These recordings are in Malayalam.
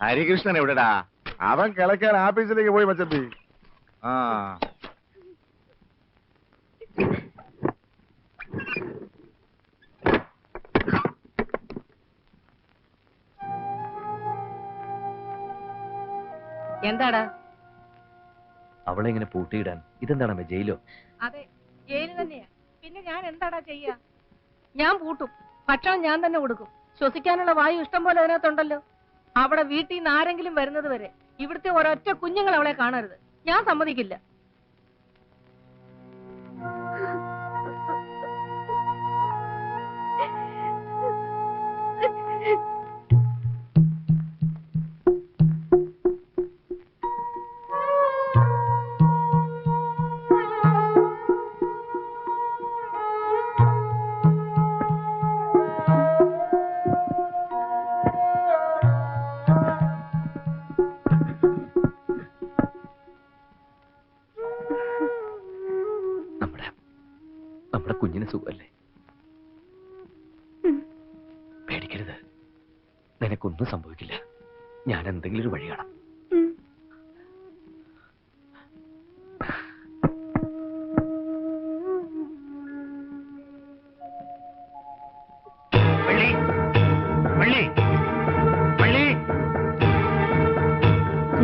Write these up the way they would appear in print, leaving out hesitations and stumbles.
ഹരികൃഷ്ണൻ എവിടെടാ? അവൻ കിളക്കാൻ ആഫീസിലേക്ക് പോയി മച്ചമ്പി. ആ എന്താടാ അവളെ ഇങ്ങനെ പൂട്ടിയിടാൻ ഇതെന്താണ് ജയിലോ? അതെ, ജയില് തന്നെയാ. പിന്നെ ഞാൻ എന്താടാ ചെയ്യാ? ഞാൻ പൂട്ടും, ഭക്ഷണം ഞാൻ തന്നെ കൊടുക്കും. ശ്വസിക്കാനുള്ള വായു ഇഷ്ടം പോലെ അതിനകത്തുണ്ടല്ലോ. അവിടെ വീട്ടിൽ നിന്ന് ആരെങ്കിലും വരുന്നത് വരെ ഇവിടുത്തെ ഒരൊറ്റ കുഞ്ഞുങ്ങൾ അവളെ കാണരുത്. ഞാൻ സമ്മതിക്കില്ല. കുഞ്ഞിന് സുഖമല്ലേ? പേടിക്കരുത്, നിനക്കൊന്നും സംഭവിക്കില്ല. ഞാൻ എന്തെങ്കിലും ഒരു വഴി കാണാം.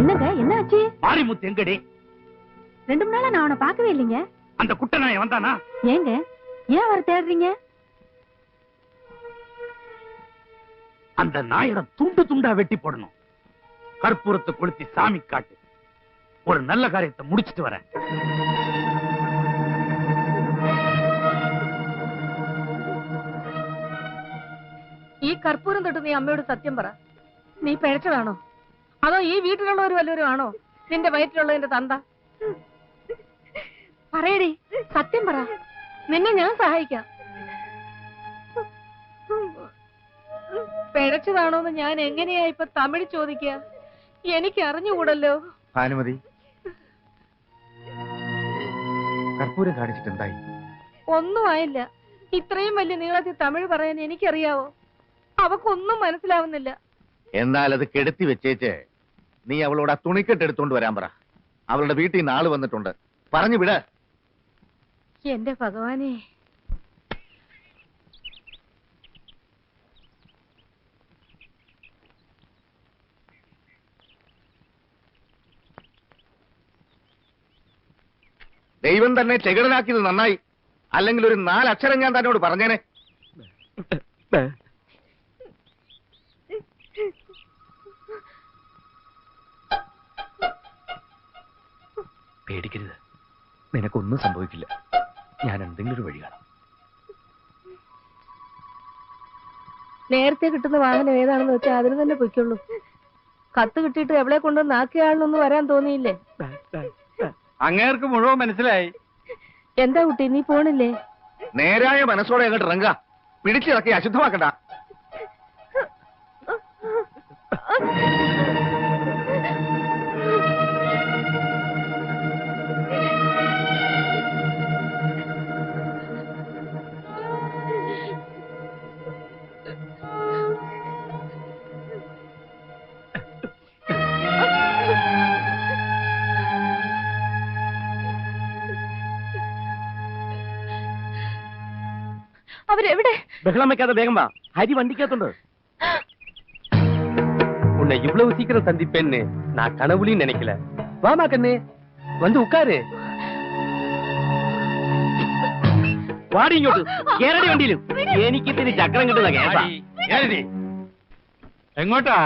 என்னங்க என்ன ஆச்சு? மாரிமுத்து எங்கடி? 2 நாளா நான் அவனை பார்க்கவே இல்லைங்க. அந்த குட்டனாய வந்தானா? ஏங்க ஏன் அவரை தேடுறீங்க? அந்த நாயோட துண்டு துண்டா வெட்டி போடணும். கற்பூரத்தை கொளுத்தி சாமி காட்டு. ஒரு நல்ல காரியத்தை முடிச்சிட்டு வரேன். ഈ കർപ്പൂരം തൊട്ട് നീ അമ്മയോട് സത്യം പറ. നീ പിഴച്ചതാണോ? അതോ ഈ വീട്ടിലുള്ളവർ വല്ലവരും ആണോ നിന്റെ വയറ്റിലുള്ളതിന്റെ തന്ത? പറയടി, സത്യം പറ. നിന്നെ ഞാൻ സഹായിക്കാം. പിഴച്ചതാണോന്ന് ഞാൻ എങ്ങനെയാ ഇപ്പൊ തമിഴ് ചോദിക്കുക? എനിക്ക് അറിഞ്ഞുകൂടല്ലോ. ഭാനുമതി, കർപ്പൂരം കാണിച്ചിട്ട് എന്തായി? ഒന്നും ആയില്ല. ഇത്രയും വലിയ നീളത്തിൽ തമിഴ് പറയാൻ എനിക്കറിയാവോ? അവക്കൊന്നും മനസ്സിലാവുന്നില്ല. എന്നാൽ അത് കെടുത്തി വെച്ചേച്ച് നീ അവളോട് ആ തുണിക്കെട്ടെടുത്തോണ്ട് വരാൻ പറ. അവളുടെ വീട്ടിൽ നിന്ന് ആള് വന്നിട്ടുണ്ട്. പറഞ്ഞു വിട. എന്റെ ഭഗവാനെ, ദൈവം തന്നെ ചെകിടനാക്കിയത് നന്നായി. അല്ലെങ്കിൽ ഒരു 4 അക്ഷരം ഞാൻ തന്നോട് പറഞ്ഞേനെ. പേടിക്കരുത്, നിനക്കൊന്നും സംഭവിക്കില്ല. ഞാൻ എന്തെങ്കിലും ഒരു വഴി കാണാം. നേരത്തെ കിട്ടുന്ന വാഹനം ഏതാണെന്ന് വെച്ചാൽ അതിന് തന്നെ പൊയ്ക്കുള്ളൂ. കത്ത് കിട്ടിയിട്ട് എവിടെ കൊണ്ടുവന്ന് ആക്കിയാളൊന്നും വരാൻ തോന്നിയില്ലേ? അങ്ങേർക്ക് മുഴുവൻ മനസ്സിലായി. എന്താ കുട്ടി, നീ പോണില്ലേ? നേരായ മനസ്സോടെ അങ്ങോട്ട് ഇറങ്ങുക. പിടിച്ചിറക്കി അശുദ്ധമാക്കണ്ട. അവരെവിടെ? ബഹളം വെക്കാതെ വേഗം വാ. ഹരി വണ്ടിക്കകത്തുണ്ട്. உன்னை இவ்வளவு சீக்கிரம் சந்திப்பேன்னு நான் கனவுலையும் நினைக்கல. வாமா கண்ணு, வந்து உட்காரு. വാടി ഇങ്ങോട്ട്. കേരള വണ്ടിയിലും എനിക്ക് ഇത്തിരി ചക്രം കിട്ടുന്ന കേസാ. എങ്ങോട്ടാ?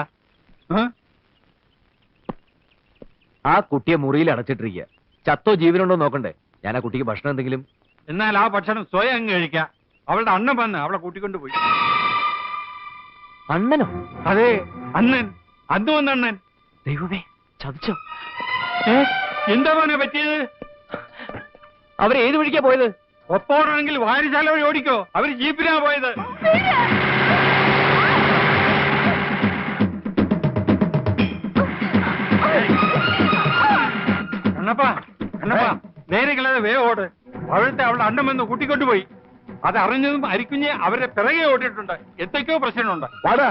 ആ കുട്ടിയെ മുറിയിൽ അടച്ചിട്ടിരിക്കുക. ചത്തോ ജീവനുണ്ടോ നോക്കണ്ടേ? ഞാൻ ആ കുട്ടിക്ക് ഭക്ഷണം എന്തെങ്കിലും. എന്നാൽ ആ ഭക്ഷണം സ്വയം അങ്ങ് കഴിക്കാം. അവളുടെ അണ്ണൻ വന്ന് അവളെ കൂട്ടിക്കൊണ്ട് പോയി. അണ്ണനോ? അതെ, അണ്ണൻ. അന്ന് വന്ന അണ്ണൻ. ദൈവമേ, ചതിച്ചോ? എന്താ മോനെ പറ്റിയത്? അവര് ഏത് വഴിക്കാ പോയത്? ഒപ്പോണെങ്കിൽ വാരിശാല വഴി ഓടിക്കോ. അവര് ജീപ്പിനാ പോയത്. കണ്ണപ്പാ, കണ്ണപ്പാ, നേരെ കളയാതെ വേഗം ഓട്. അവിടുത്തെ അവളുടെ അണ്ണൻ വന്ന് കൂട്ടിക്കൊണ്ടുപോയി. അത് അറിഞ്ഞതും അരിക്കുഞ്ഞ് അവരെ പിറകെ ഓടിയിട്ടുണ്ട്. എന്തൊക്കെയോ പ്രശ്നമുണ്ട്. വാടാ.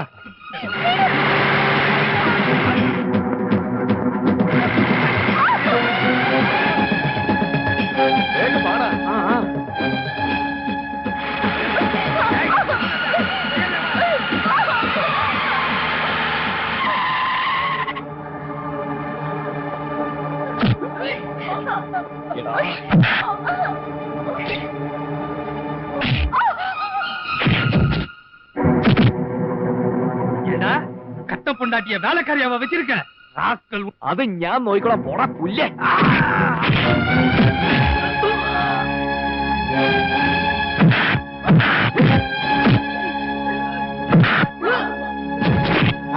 பொண்டாட்டிய வேலைக்காரியாவ வச்சிருக்க ராஸ்கல். അത് ഞാൻ നോക്കിക്കോളാം. പോടാ പുല്ലേ.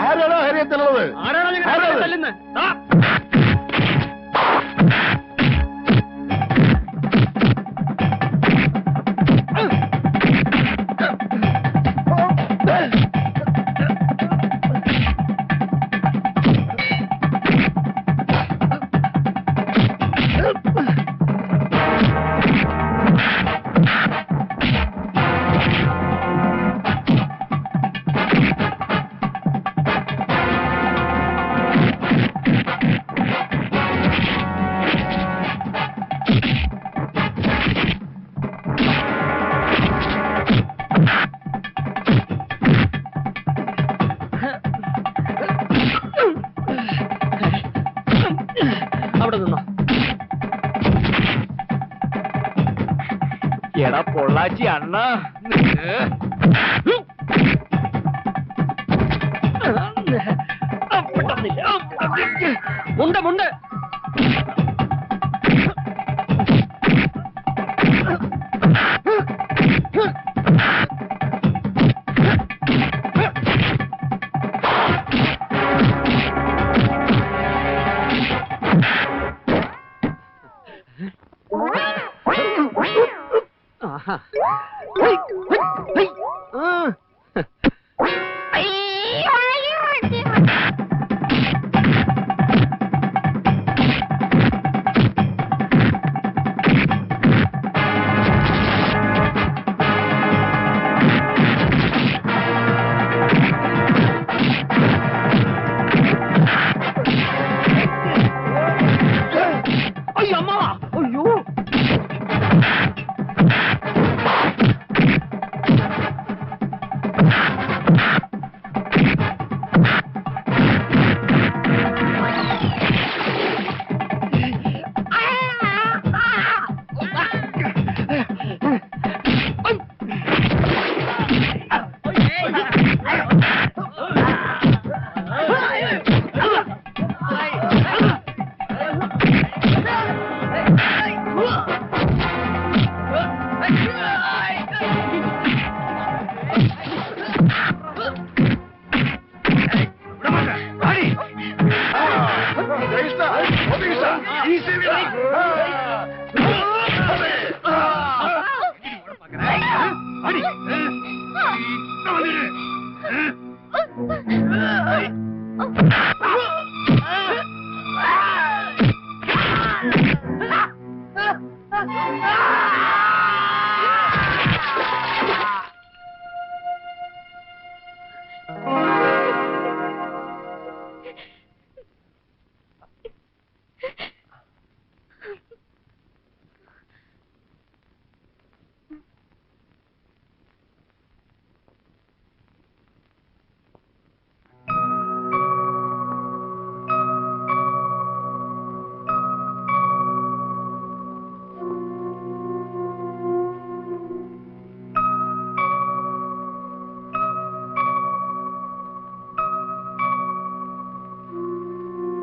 ആരാണോ ഹരിയത്തുള്ളത്? ആരാണോ നിങ്ങളെ തല്ലുന്നത്? അവിടെ നിന്നോ. എടാ പൊള്ളാച്ചി അണ്ണ, മുണ്ട് മുണ്ട്.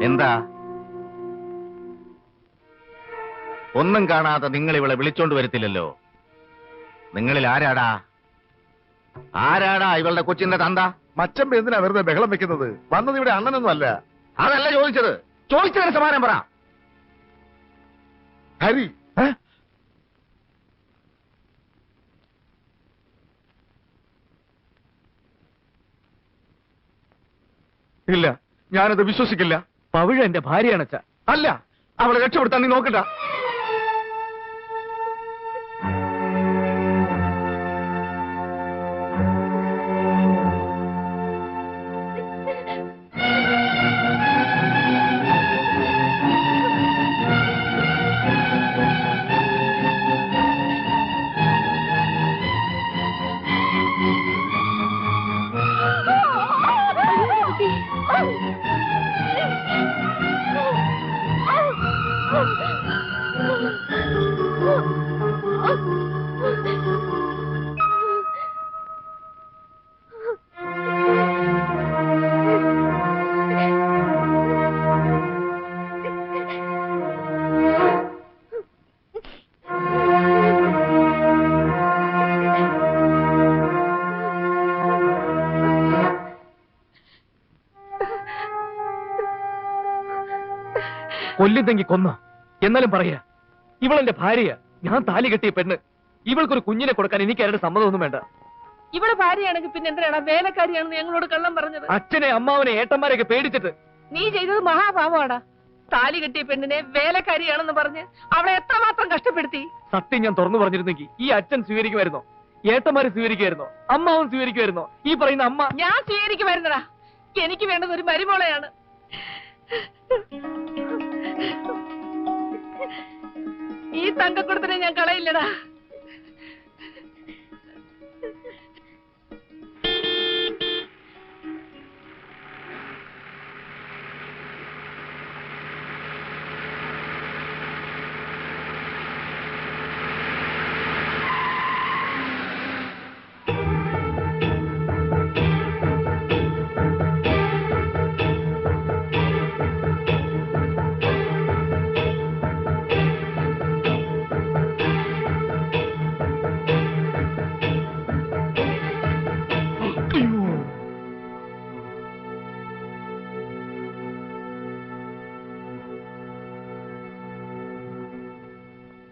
എന്താ ഒന്നും കാണാതെ നിങ്ങൾ ഇവളെ വിളിച്ചോണ്ട് വരത്തില്ലല്ലോ. നിങ്ങളിൽ ആരാടാ ഇവളുടെ കൊച്ചിന്റെ തന്ത? മച്ചമ്പ എന്തിനാ വെറുതെ ബഹളം വെക്കുന്നത്? വന്നത് ഇവിടെ അണ്ണനൊന്നും അല്ല. അതല്ല ചോദിച്ചതിന് സമാനം പറ. ഹരി ഇല്ല, ഞാനത് വിശ്വസിക്കില്ല. പവിഴ എന്റെ ഭാര്യയാണച്ച. അല്ല, അവളെ രക്ഷപ്പെടുത്താൻ നീ നോക്കണ്ട. കൊല്ലുന്നെങ്കിൽ കൊന്ന. എന്നാലും പറയാ, ഇവളെന്റെ ഭാര്യ, ഞാൻ താലി കെട്ടിയ പെണ്ണ്. ഇവൾക്കൊരു കുഞ്ഞിനെ കൊടുക്കാൻ എനിക്ക് ആരുടെ സമ്മതമൊന്നും വേണ്ട. ഇവള് ഭാര്യയാണെങ്കിൽ പിന്നെ എന്തിനാണ് വേലക്കാരിയാണെന്ന് ഞങ്ങളോട് കള്ളം പറഞ്ഞത്? അച്ഛനെ, അമ്മാവനെ, ഏട്ടന്മാരെയൊക്കെ പേടിച്ചിട്ട്. നീ ചെയ്തത് മഹാപാപമാടാ. താലി കെട്ടിയ പെണ്ണിനെ വേലക്കാരിയാണെന്ന് പറഞ്ഞ് അവളെ എത്രമാത്രം കഷ്ടപ്പെടുത്തി. സത്യം ഞാൻ തുറന്നു പറഞ്ഞിരുന്നെങ്കിൽ ഈ അച്ഛൻ സ്വീകരിക്കുമായിരുന്നോ? ഏട്ടന്മാര് സ്വീകരിക്കുമായിരുന്നോ? അമ്മാവൻ സ്വീകരിക്കുമായിരുന്നോ? ഈ പറയുന്ന അമ്മ? ഞാൻ സ്വീകരിക്കുമായിരുന്നടാ. എനിക്ക് വേണ്ടത് ഒരു മരുമോളെയാണ്. ഈ തങ്കക്കുടത്തിനെ ഞാൻ കളയില്ലടാ.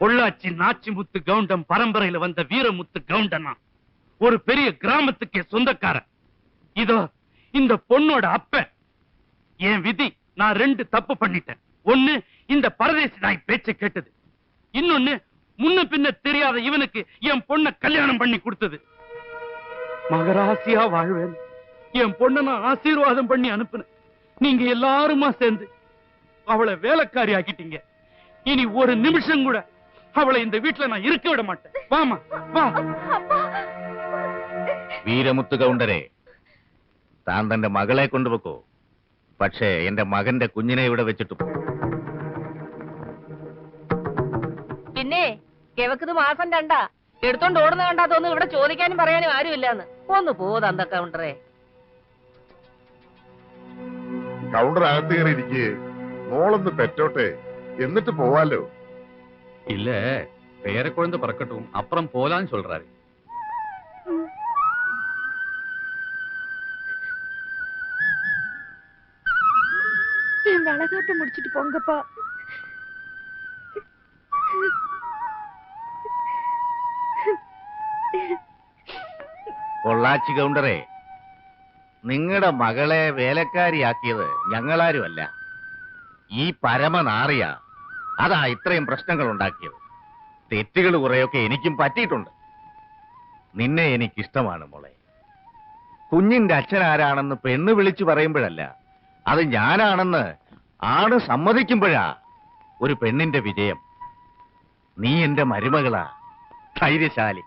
பொள்ளாச்சி நாச்சிமுத்து கவுண்டம் பரம்பரையில வந்த வீரமுத்து கவுண்டனா ஒரு பெரிய கிராமத்துக்கே சொந்தக்காரன். இதோ இந்த பொண்ணோட அப்ப. என் விதி, நான் 2 தப்பு பண்ணிட்டேன். ஒன்னு, இந்த பரதேசி நாய் பேச்சை கேட்டது. இன்னொன்னு, முன்ன பின்ன தெரியாத இவனுக்கு என் பொண்ணை கல்யாணம் பண்ணி கொடுத்தது. மகராசியா வாழ்வேன். என் பொண்ணை நான் ஆசீர்வாதம் பண்ணி அனுப்புனேன். நீங்க எல்லாருமா சேர்ந்து அவளை வேலைக்காரி ஆக்கிட்டீங்க. இனி ஒரு நிமிஷம் கூட அவளை இந்த வீட்டுல நான் இருக்க விட மாட்டேன். வாமா, வா. വീരമുത്ത് കൗണ്ടരെ, താൻ തന്റെ മകളെ കൊണ്ടുവെക്കോ. പക്ഷേ എന്റെ മകന്റെ കുഞ്ഞിനെ ഇവിടെ വെച്ചിട്ടു. പിന്നെ കിഴക്കത് മാസം 2 എടുത്തോണ്ട് ഓടുന്ന കണ്ടാ തോന്നുന്നു ഇവിടെ ചോദിക്കാനും പറയാനും ആരുമില്ലാന്ന്. ഒന്ന് പോ തന്ത കൗണ്ടറെ. കൗണ്ടർ അകത്ത് കയറി ഇരിക്കേ. മോളൊന്ന് പെറ്റോട്ടെ, എന്നിട്ട് പോവാലോ. இல்ல, பேர குழந்தை பிறக்கட்டும், அப்புறம் போலான்னு சொல்றாரு. வளகாட்ட முடிச்சிட்டு போங்கப்பா. പൊള്ളാച്ചി കൗണ്ടറെ, നിങ്ങളുടെ മകളെ വേലക്കാരിയാക്കിയത് ഞങ്ങളാരുമല്ല, ഈ പരമനാറിയ. അതാ ഇത്രയും പ്രശ്നങ്ങൾ ഉണ്ടാക്കിയത്. തെറ്റുകൾ കുറെയൊക്കെ എനിക്കും പറ്റിയിട്ടുണ്ട്. നിന്നെ എനിക്കിഷ്ടമാണ് മോളെ. കുഞ്ഞിന്റെ അച്ഛൻ ആരാണെന്ന് പെണ്ണ് വിളിച്ചു പറയുമ്പോഴല്ല, അത് ഞാനാണെന്ന് ആണ് സമ്മതിക്കുമ്പോഴാ ഒരു പെണ്ണിന്റെ വിജയം. നീ എന്റെ മരുമകളാ, ധൈര്യശാലി.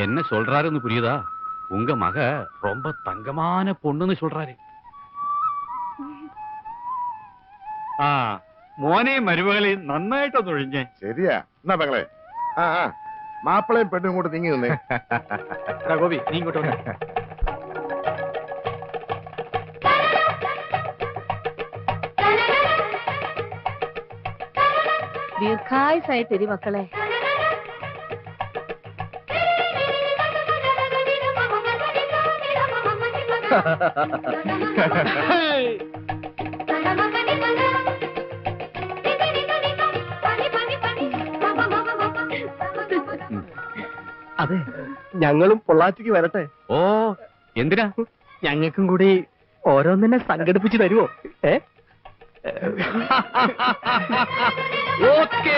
என்ன சொல்றாருன்னு புரியுதா? உங்க மக ரொம்ப தங்கமான பொண்ணுன்னு சொல்றாரு. ആ, മോനെയും മരുമകളെയും നന്നായിട്ടൊന്ന് ഒഴിഞ്ഞേ. ശരിയാ. എന്നാ പെങ്ങളെ, ആ മാപ്പിളയും പെണ്ണും ഇങ്ങോട്ട് നീങ്ങി നിന്നേ. ഗോപി, നീ ഇങ്ങോട്ട് വന്നേ. ദീർഘായുസായിട്ടിരി മക്കളെ. അതെ, ഞങ്ങളും പൊള്ളാച്ചിക്ക് വരട്ടെ. ഓ, എന്തിനാ? ഞങ്ങൾക്കും കൂടി ഓരോന്നിനെ സംഘടിപ്പിച്ച് തരുമോ? ഓക്കേ.